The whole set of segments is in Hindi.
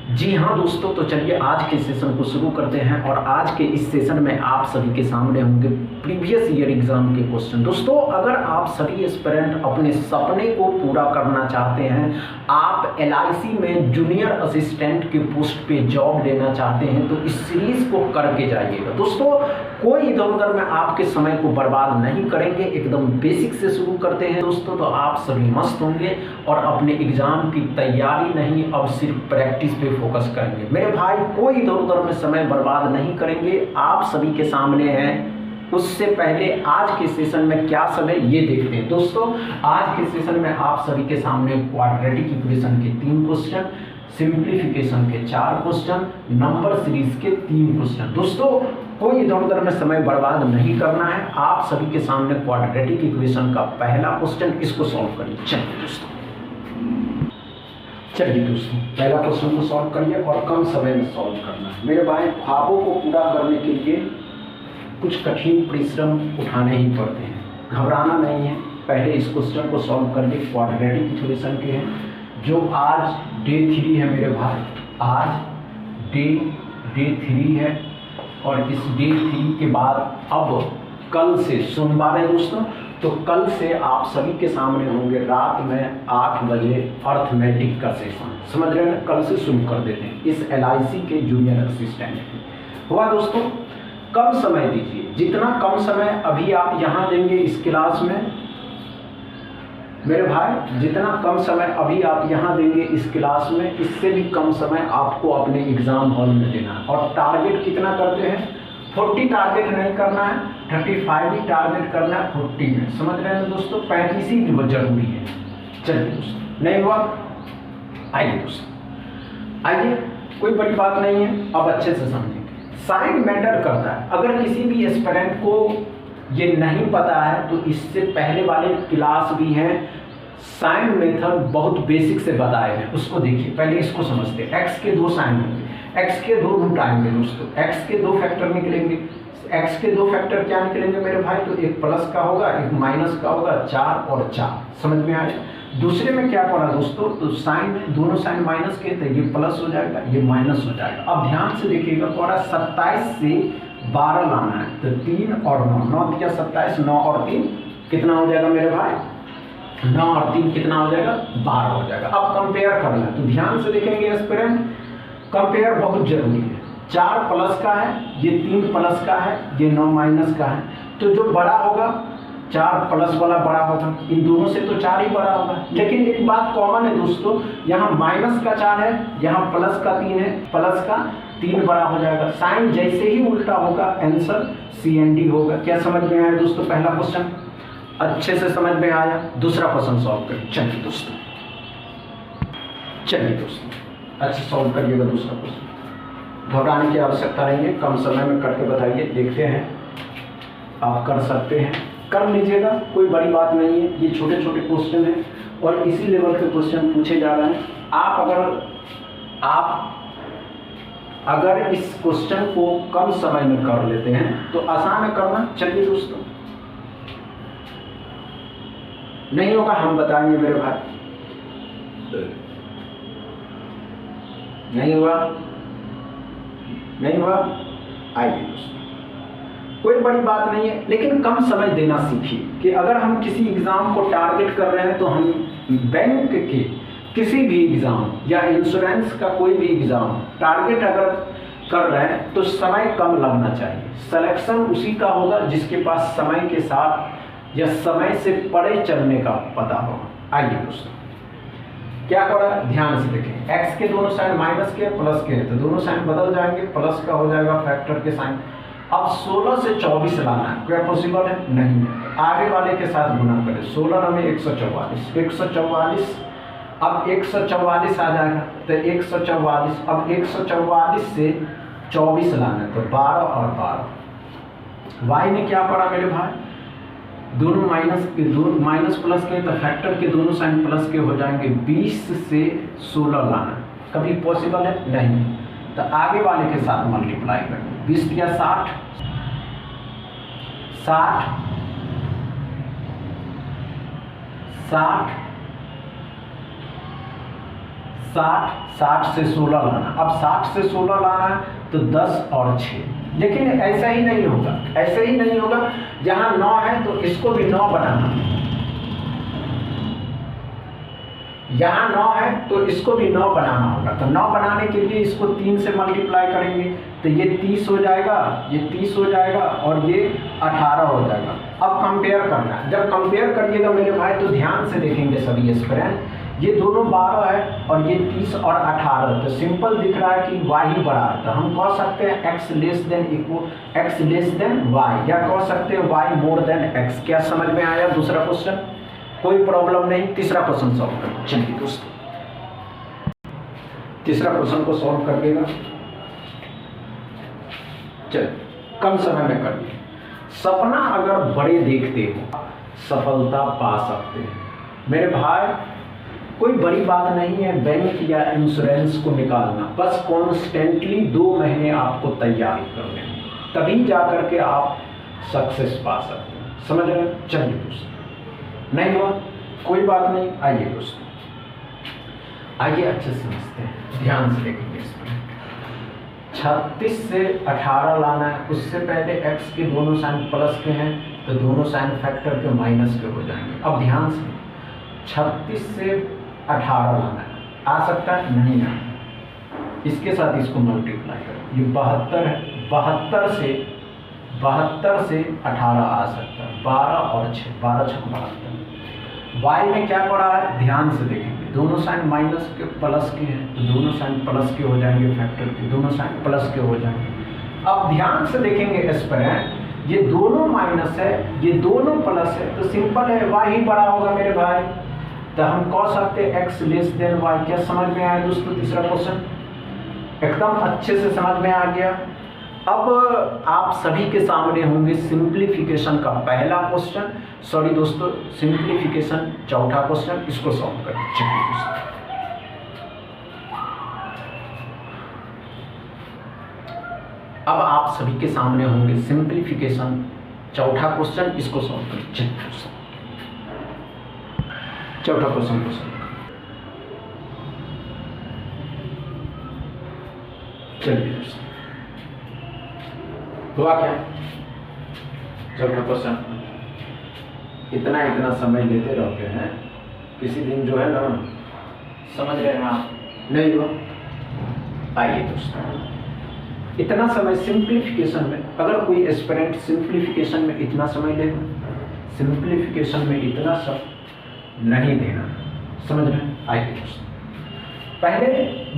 जी हाँ दोस्तों, तो चलिए आज के सेशन को शुरू करते हैं। और आज के इस सेशन में आप सभी के सामने होंगे प्रीवियस ईयर एग्जाम के क्वेश्चन। दोस्तों, अगर आप सभी एस्पिरेंट अपने सपने को पूरा करना चाहते हैं, आप LIC में जूनियर असिस्टेंट के पोस्ट पे जॉब लेना चाहते हैं, तो इस सीरीज को करके जाइएगा। दोस्तों, कोई इधर उधर में आपके समय को बर्बाद नहीं करेंगे, एकदम बेसिक से शुरू करते हैं दोस्तों। तो आप सभी मस्त होंगे और अपने एग्जाम की तैयारी नहीं, अब सिर्फ प्रैक्टिस पे फोकस करेंगे। मेरे भाई, कोई इधर उधर में समय बर्बाद नहीं करेंगे, आप सभी के सामने हैं। उससे पहले आज के सेशन में क्या समय ये देखते हैं। दोस्तों, आज के सेशन में आप सभी के सामने क्वाड्रेटिक इक्वेशन के 3 क्वेश्चन, सिंप्लीफिकेशन के 4 क्वेश्चन, नंबर सीरीज के 3 क्वेश्चन। दोस्तों, कोई इधर उधर में समय बर्बाद नहीं करना है। आप सभी के सामने क्वाड्रेटिक इक्वेशन का पहला क्वेश्चन, इसको सॉल्व करिए। चलिए दोस्तों, पहला क्वेश्चन को सॉल्व करिए और कम समय में सॉल्व करना है। मेरे भाई, ख्वाबों को पूरा करने के लिए कुछ कठिन परिश्रम उठाने ही पड़ते हैं, घबराना नहीं है। पहले इस क्वेश्चन को सॉल्व करिए। क्वाड्रेटिक इक्वेशन के हैं जो आज डे 3 है मेरे भाई, आज डे 3 है। और इस डे 3 के बाद अब कल से सोमवार है दोस्तों, तो कल से आप सभी के सामने होंगे रात में 8 बजे अर्थमेटिक का सेशन। समझ रहे हैं, कल से शुरू कर देते हैं इस LIC के जूनियर असिस्टेंट। हुआ दोस्तों, कम समय दीजिए। जितना कम समय अभी आप यहाँ देंगे इस क्लास में, मेरे भाई, जितना कम समय अभी आप यहाँ देंगे इस क्लास में, इससे भी कम समय आपको अपने एग्जाम हॉल में देना है। और टारगेट कितना करते हैं? 40 टारगेट नहीं करना है, 35 ही टारगेट करना है 40 में। समझ रहे हैं दोस्तों, 35 ही जरूरी है। चलिए दोस्तों, नहीं हुआ? आइए दोस्तों, आइए, कोई बड़ी बात नहीं है, अब अच्छे से समझेंगे। साइन मैटर करता है। अगर किसी भी एस्पिरेंट को ये नहीं पता है तो इससे पहले वाले क्लास भी हैं, साइन मेथड बहुत बेसिक से बताए हैं, उसको देखिए। पहले इसको समझते हैं। x के 2 साइन होंगे, x के 2 रूट आएंगे दोस्तों, x के 2 फैक्टर निकलेंगे। x के 2 फैक्टर क्या निकलेंगे मेरे भाई? तो एक प्लस का होगा, एक माइनस का होगा, 4 और 4। समझ में आया? दूसरे में क्या पड़ा दोस्तों? तो साइन, दोनों साइन माइनस के, तो ये प्लस हो जाएगा, ये माइनस हो जाएगा। अब ध्यान से देखिएगा, पड़ा 27 से 12 लाना है, तो 3 और 9, 9 दिया 27, 9 और 3 कितना हो जाएगा मेरे भाई? 9 और 3 कितना हो जाएगा? 12 हो जाएगा। अब कंपेयर करना है, तो ध्यान से देखेंगे एस्पिरेंट, कंपेयर बहुत जरूरी है। 4 प्लस का है, ये 3 प्लस का है, ये 9 माइनस का है, तो जो बड़ा होगा 4 प्लस वाला बड़ा होगा। इन दोनों से तो 4 ही बड़ा होगा। लेकिन एक बात कॉमन है दोस्तों, यहाँ माइनस का 4 है, यहाँ प्लस का 3 है, प्लस का 3 बड़ा हो जाएगा। साइन जैसे ही उल्टा होगा, आंसर CND होगा। क्या समझ में आया दोस्तों? पहला क्वेश्चन अच्छे से समझ में आया। दूसरा क्वेश्चन सॉल्व करें। चलिए दोस्तों, अच्छे सॉल्व करिएगा दूसरा क्वेश्चन। घबराने की आवश्यकता नहीं है, कम समय में करके बताइए। देखते हैं आप कर सकते हैं, कर लीजिएगा, कोई बड़ी बात नहीं है। ये छोटे छोटे क्वेश्चन हैं और इसी लेवल के क्वेश्चन पूछे जा रहे हैं। आप अगर इस क्वेश्चन को कम समय में कर लेते हैं तो आसान है करना। चलिए दोस्तों, नहीं होगा हम बताएंगे मेरे भाई, नहीं हुआ, आइए दोस्तों, कोई बड़ी बात नहीं है, लेकिन कम समय देना सीखिए। कि अगर हम किसी एग्जाम को टारगेट कर रहे हैं तो हम बैंक के किसी भी एग्जाम या इंश्योरेंस का कोई भी एग्जाम टारगेट अगर कर रहे हैं तो समय कम लगना चाहिए। सिलेक्शन उसी का होगा जिसके पास समय के साथ या समय से परे चलने का पता होगा। आइए दोस्तों, क्या करा, ध्यान से देखें। x के दोनों साइन माइनस के, प्लस के, तो दोनों साइन बदल जाएंगे, प्लस का हो जाएगा फैक्टर के साइन। अब 16 से 24 लाना है, क्या पॉसिबल है? नहीं है। आगे वाले के साथ गुना करें, 16 में 144, 144, अब 144 आ जाएगा, तो 144, अब 144 से 24 लाना है, तो 12 और 12। y में क्या पड़ा मेरे भाई? दोनों माइनस प्लस के, तो फैक्टर के दोनों साइन प्लस के हो जाएंगे। 20 से 16 लाना कभी पॉसिबल है? नहीं। तो आगे वाले के साथ मल्टीप्लाई करें, 20 दिया 60, 60 60, 60 से 16 लाना। अब 60 से 16 लाना है तो 10 और 6, लेकिन ऐसा ही नहीं होगा, ऐसे ही नहीं होगा। जहाँ 9 है तो इसको भी 9 बनाना, यहाँ 9 है तो इसको भी 9 बनाना होगा। तो 9 बनाने के लिए इसको 3 से मल्टीप्लाई करेंगे तो ये 30 हो जाएगा, ये 30 हो जाएगा और ये 18 हो जाएगा। अब कंपेयर करना है, जब कंपेयर करिएगा मेरे भाई तो ध्यान से देखेंगे सभी एस्पिरेंट, ये दोनों 12 है और ये 30 और 18, तो सिंपल दिख रहा है कि y ही बड़ा है, तो हम कह सकते हैं x less than equal x less than y, या कह सकते हैं y मोर देन x। क्या समझ में आया दूसरा क्वेश्चन? कोई प्रॉब्लम नहीं। तीसरा क्वेश्चन सॉल्व करें। चलिए दोस्तों, तीसरा क्वेश्चन को सॉल्व कर देगा। चलिए, कम समय में करिए। सपना अगर बड़े देखते हो सफलता पा सकते हैं। मेरे भाई कोई बड़ी बात नहीं है बैंक या इंश्योरेंस को निकालना, बस कॉन्स्टेंटली 2 महीने आपको तैयारी करने हैं, तभी जाकर के आप सक्सेस पा सकते हैं। समझ रहे हैं? चलिए दोस्तों, नहीं हुआ कोई बात नहीं। आइए दोस्तों, आइए अच्छे से समझते हैं, ध्यान से देखेंगे इसमें। 36 से 18 लाना है, उससे पहले x के दोनों साइन प्लस के हैं तो दोनों साइन फैक्टर के माइनस के हो जाएंगे। अब ध्यान से 36 से 18 लाना है, आ सकता है? नहीं आ, इसके साथ इसको मल्टीप्लाई करें, ये 72 है, 72 से 18 आ सकता है, 12 और 6, 12 6 72। y में क्या पड़ा है ध्यान से देखेंगे, दोनों साइन माइनस के प्लस के हैं तो दोनों साइन प्लस के हो जाएंगे, फैक्टर के दोनों साइन प्लस के हो जाएंगे। अब ध्यान से देखेंगे एस्पिरेंट, ये दोनों माइनस है, ये दोनों प्लस है, तो सिंपल है y ही बड़ा होगा मेरे भाई, तो हम कह सकते हैं x लेस देन y। क्या समझ में आया दोस्तों? तीसरा क्वेश्चन एकदम अच्छे से समझ में आ गया। अब आप सभी के सामने होंगे सिंप्लीफिकेशन का पहला क्वेश्चन, सॉरी दोस्तों सिंप्लीफिकेशन चौथा क्वेश्चन, इसको सॉल्व करें। चलिए दोस्तों, अब आप सभी के सामने होंगे सिंप्लीफिकेशन चौथा क्वेश्चन, इसको सॉल्व करें। चलिए दोस्तों, चौथा क्वेश्चन को सॉल्व करें। चलिए दोस्तों, हुआ क्या? चौथा क्वेश्चन, इतना समय लेते रहते हैं, किसी दिन जो है ना, समझ रहे हैं आप, नहीं हुआ। आइए दोस्तों, इतना समय सिंप्लीफिकेशन में, अगर कोई एस्पिरेंट सिंप्लीफिकेशन में इतना समय लेगा, सिंप्लीफिकेशन में इतना सब नहीं देना, समझ रहे हैं? आइए दोस्तों, पहले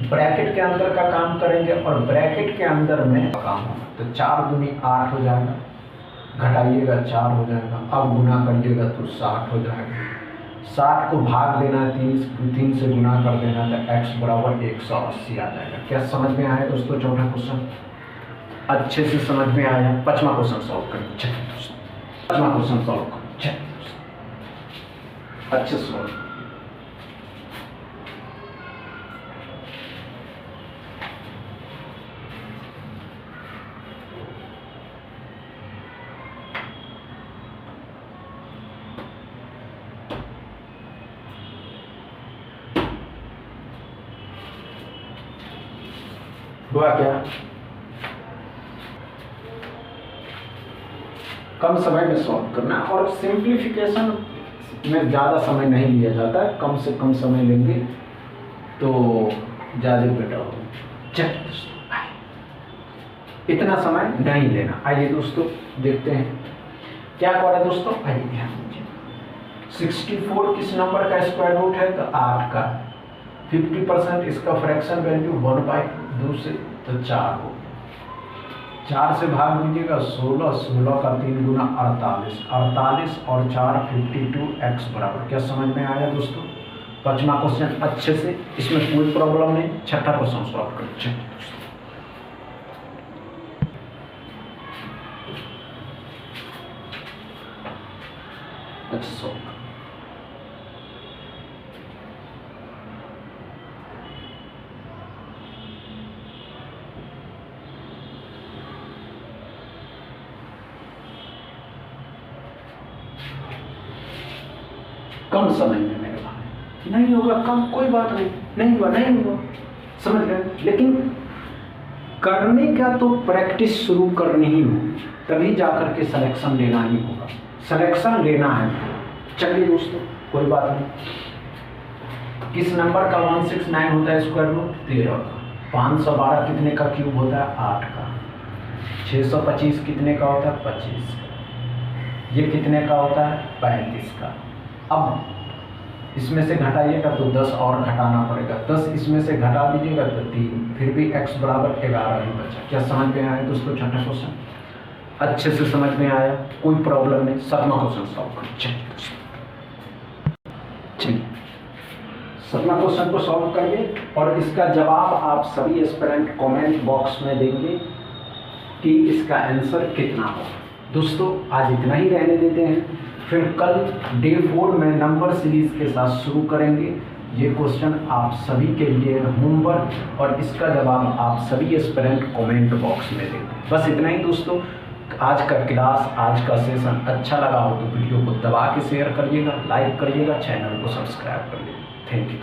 ब्रैकेट के अंदर का काम करेंगे और ब्रैकेट के अंदर में काम होगा, तो 4 दूनी 8 हो जाएगा, घटाइएगा 4 हो जाएगा, अब गुना करिएगा तो 60 हो जाएगा। 60 को भाग देना है 3 से गुना कर देना, तो x बराबर 180 आ जाएगा। क्या समझ में आया दोस्तों? चौथा क्वेश्चन अच्छे से समझ में आया। 5वां क्वेश्चन सॉल्व करें। चलिए दोस्तों, 5वां क्वेश्चन सॉल्व करें। चलिए दोस्तों, अच्छे से सॉल्व। हुआ क्या? कम समय में सॉल्व करना है और सिंप्लीफिकेशन में ज़्यादा समय नहीं लिया जाता है, कम से कम समय लेंगे तो ज़्यादा बेटर होगा। चलिए दोस्तों, इतना समय नहीं लेना। आइए दोस्तों देखते हैं क्या कर रहा है दोस्तों। आइए ध्यान दीजिए, 64 किस नंबर का स्क्वायर रूट है? तो 8 का। 50% इसका फ्रैक्शन वैल्यू 1/2 से, तो 4 हो। 4 से भाग दीजिएगा 16, 16 का 3 गुना 48, 48 और 4 52x बराबर। क्या समझ में आया दोस्तों? 5वां क्वेश्चन अच्छे से, इसमें कोई प्रॉब्लम नहीं। 6ठा क्वेश्चन सॉल्व करें। चलिए दोस्तों, अच्छा सॉल्व करें। कम समय में मेरे भाई नहीं होगा, कम कोई बात नहीं। नहीं हुआ नहीं हुआ, समझ गए। लेकिन करने का तो प्रैक्टिस शुरू करनी ही होगी, तभी जाकर के सिलेक्शन लेना ही होगा। सिलेक्शन लेना है। चलिए दोस्तों, कोई बात नहीं। किस नंबर का 169 होता है स्क्वायर रूट? 13 का। 512 कितने का क्यूब होता है? 8 का। 625 कितने का होता है? 25 का। ये कितने का होता है? 35 का। अब इसमें से घटाइएगा तो 10 और घटाना पड़ेगा, 10 इसमें से घटा दीजिएगा तो 3, फिर भी x बराबर 11 ही बचा। क्या समझ में आया दोस्तों? छठा क्वेश्चन अच्छे से समझ में आया, कोई प्रॉब्लम नहीं। 7वां क्वेश्चन सॉल्व करें। चलिए 7वां क्वेश्चन को सॉल्व करिए और इसका जवाब आप सभी एस्पिरेंट कमेंट बॉक्स में देंगे कि इसका आंसर कितना होगा। दोस्तों आज इतना ही रहने देते हैं, फिर कल डे 4 में नंबर सीरीज के साथ शुरू करेंगे। ये क्वेश्चन आप सभी के लिए होमवर्क और इसका जवाब आप सभी एस्पिरेंट कमेंट बॉक्स में देंगे। बस इतना ही दोस्तों। आज का क्लास, आज का सेशन अच्छा लगा हो तो वीडियो को दबा के शेयर करिएगा, लाइक करिएगा, चैनल को सब्सक्राइब करिएगा। Thank you.